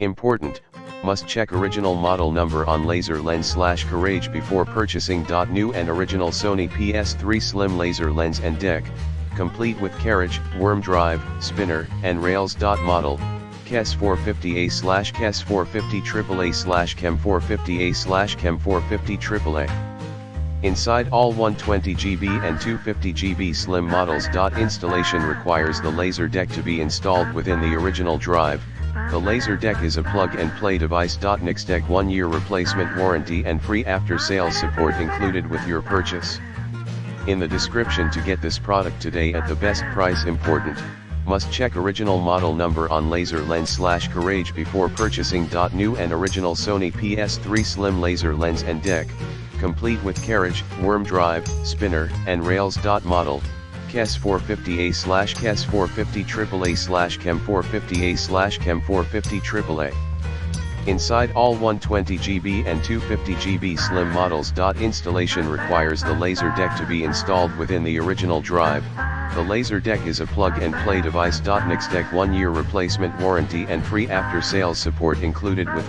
Important, must check original model number on laser lens/carriage before purchasing. New and original Sony PS3 Slim laser lens and deck, complete with carriage, worm drive, spinner, and rails. Model, KES-450A/KES-450AAA/KEM-450A/KEM-450AAA. Inside all 120GB and 250GB Slim models. Installation requires the laser deck to be installed within the original drive. The laser deck is a plug-and-play device. Nextec 1-year replacement warranty and free after-sales support included with your purchase. In the description to get this product today at the best price. Important, must check original model number on laser lens/carriage before purchasing. New and original Sony PS3 Slim laser lens and deck, complete with carriage, worm drive, spinner, and rails. Model, KES-450A/KES-450AAA/KEM-450A/KEM-450AAA. Inside all 120GB and 250GB Slim models. Installation requires the laser deck to be installed within the original drive. The laser deck is a plug-and-play device. Nextec 1-year replacement warranty and free after-sales support included with